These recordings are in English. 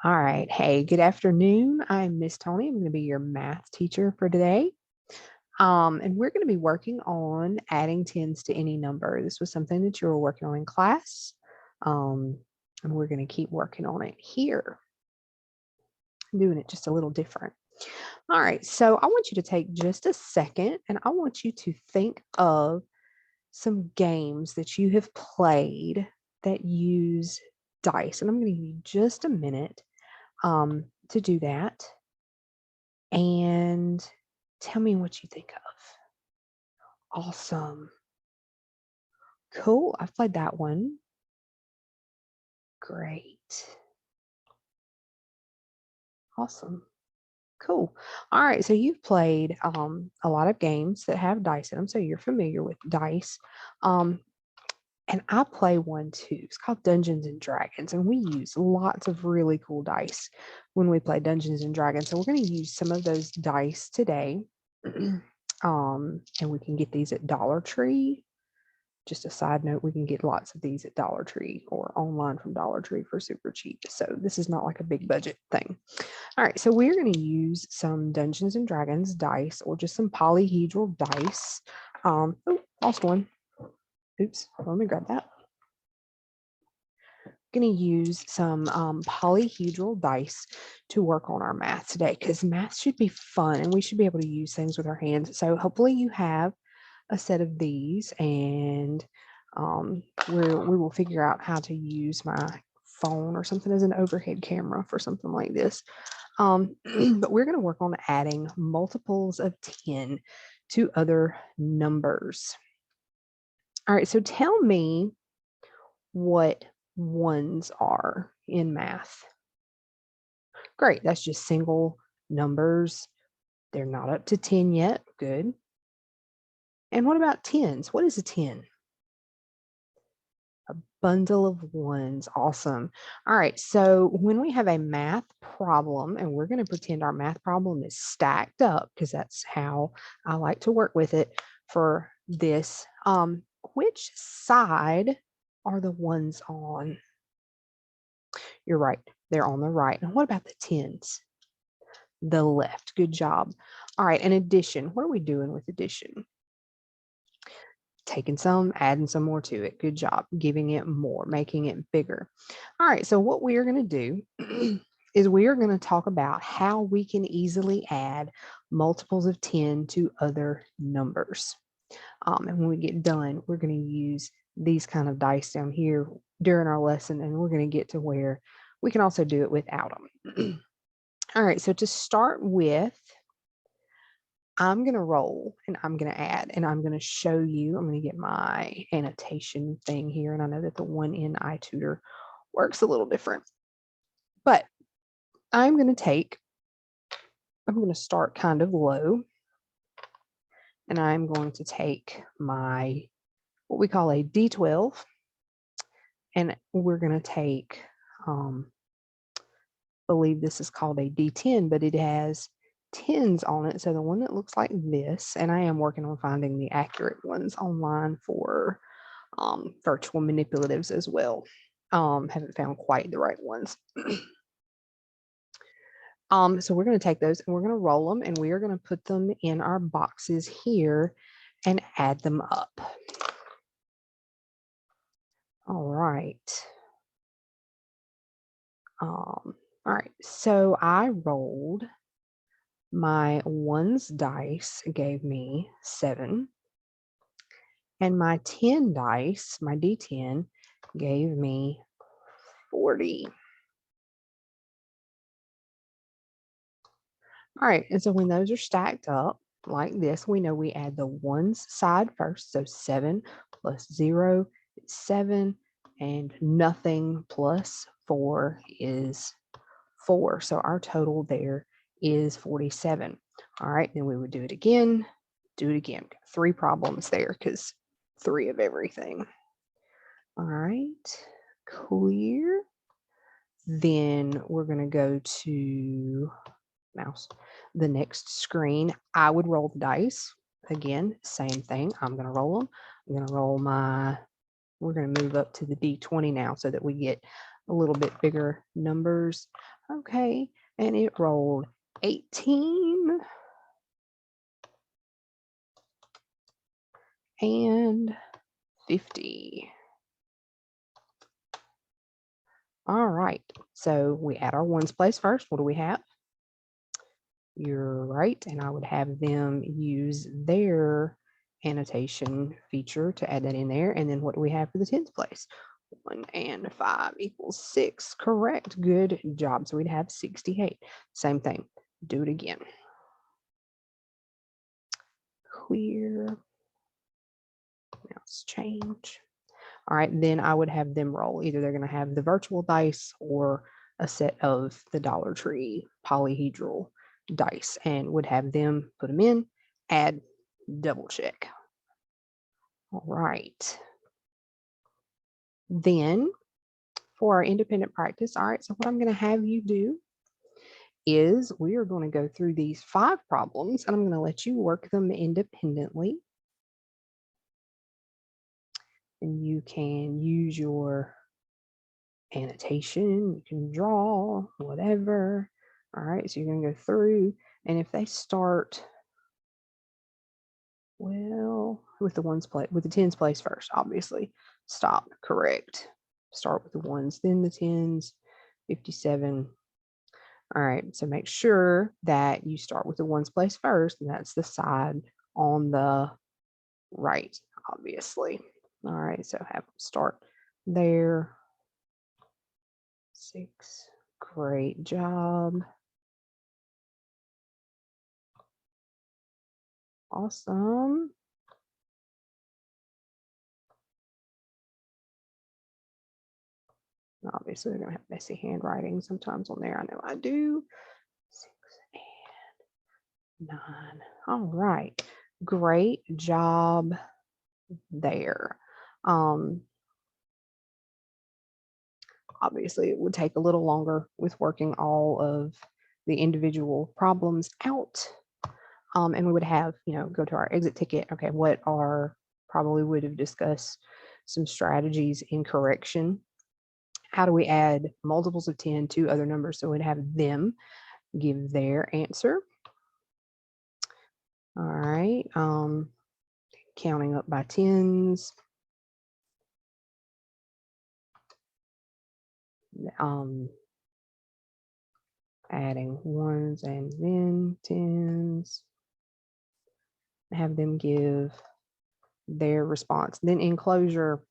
All right. Hey, good afternoon. I'm Miss Tony. I'm going to be your math teacher for today. And we're going to be working on adding tens to any number. This was something that you were working on in class. Um, and we're going to keep working on it here, doing it just a little different. All right. So I want you to take just a second and I want you to think of some games that you have played that use dice. And I'm going to give you just a minute to do that. And tell me what you think of. Awesome. Cool. I've played that one. Great. Awesome. Cool. All right. So you've played a lot of games that have dice in them. So you're familiar with dice. Um, and I play one too. It's called Dungeons and Dragons. And we use lots of really cool dice when we play Dungeons and Dragons. So we're going to use some of those dice today. And we can get these at Dollar Tree. Just a side note, we can get lots of these at Dollar Tree or online from Dollar Tree for super cheap. So this is not like a big budget thing. All right, so we're going to use some Dungeons and Dragons dice or just some polyhedral dice. Oh, lost one. Oops, let me grab that. Going to use some polyhedral dice to work on our math today because math should be fun and we should be able to use things with our hands. So hopefully you have a set of these and we will figure out how to use my phone or something as an overhead camera for something like this. But we're going to work on adding multiples of 10 to other numbers. All right, so tell me what ones are in math. Great, that's just single numbers. They're not up to 10 yet. Good. And what about tens? What is a 10? A bundle of ones. Awesome. All right. So when we have a math problem, and we're going to pretend our math problem is stacked up because that's how I like to work with it for this. Which side are the ones on? You're right. They're on the right. And what about the tens? The left. Good job. All right. And addition. What are we doing with addition? Taking some, adding some more to it. Good job. Giving it more, making it bigger. All right. So what we are going to do is we are going to talk about how we can easily add multiples of 10 to other numbers. And when we get done, we're going to use these kind of dice down here during our lesson, and we're going to get to where we can also do it without them. All right. So to start with, I'm going to roll and I'm going to add and I'm going to show you. I'm going to get my annotation thing here. And I know that the one in iTutor works a little different. But I'm going to start kind of low. And I'm going to take my, what we call a D12. And we're going to take, I believe this is called a D10, but it has tens on it. So the one that looks like this, and I am working on finding the accurate ones online for virtual manipulatives as well. Haven't found quite the right ones. So we're going to take those and we're going to roll them and we are going to put them in our boxes here and add them up. All right. All right. So I rolled my ones dice, gave me 7. And my 10 dice, my D10, gave me 40. All right, and so when those are stacked up like this, we know we add the ones side first. So 7 plus 0 is 7, and nothing plus 4 is 4. So our total there is 47. All right, then we would do it again, do it again. 3 problems there because 3 of everything. All right, clear. Then we're going to go to the next screen. I would roll the dice. Again, same thing. I'm going to roll them. I'm going to roll we're going to move up to the D20 now so that we get a little bit bigger numbers. Okay, and it rolled 18 and 50. All right, so we add our ones place first. What do we have? You're right, and I would have them use their annotation feature to add that in there. And then what do we have for the tens place? 1 and 5 equals 6. Correct. Good job. So we'd have 68. Same thing. Do it again. Clear. Now let's change. All right, then I would have them roll. Either they're going to have the virtual dice or a set of the Dollar Tree polyhedral dice, and would have them put them in, add, double check. All right. Then for our independent practice, all right, so what I'm going to have you do is we are going to go through these 5 problems, and I'm going to let you work them independently. And you can use your annotation, you can draw, whatever. All right, so you're going to go through, and if they start, well, with the ones place, with the tens place first, obviously, stop, correct. Start with the ones, then the tens, 57. All right, so make sure that you start with the ones place first, and that's the side on the right, obviously. All right, so have them start there. 6, great job. Awesome. Obviously, they're going to have messy handwriting sometimes on there. I know I do. 6 and 9. All right. Great job there. Obviously, it would take a little longer with working all of the individual problems out. And we would have, go to our exit ticket. Okay, what are, probably would have discussed some strategies in correction. How do we add multiples of 10 to other numbers? So we'd have them give their answer. All right, counting up by tens. Adding ones and then tens. Have them give their response. Then in closure,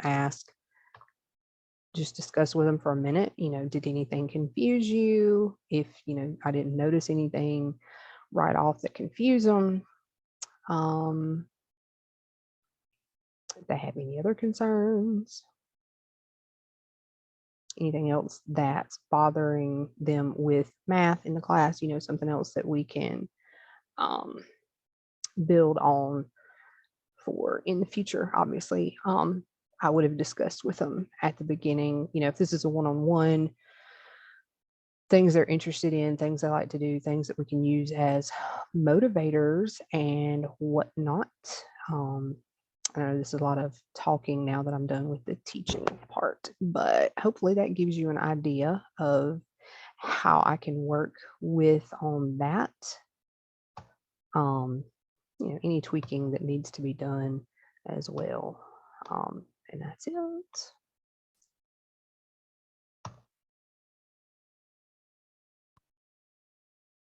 ask, just discuss with them for a minute, did anything confuse you? If, I didn't notice anything right off that confused them. If they have any other concerns, anything else that's bothering them with math in the class, something else that we can build on for in the future. Obviously, I would have discussed with them at the beginning, if this is a one-on-one, things they're interested in, things they like to do, things that we can use as motivators and whatnot. I know this is a lot of talking now that I'm done with the teaching part, but hopefully that gives you an idea of how I can work with on that. Any tweaking that needs to be done as well. And that's it.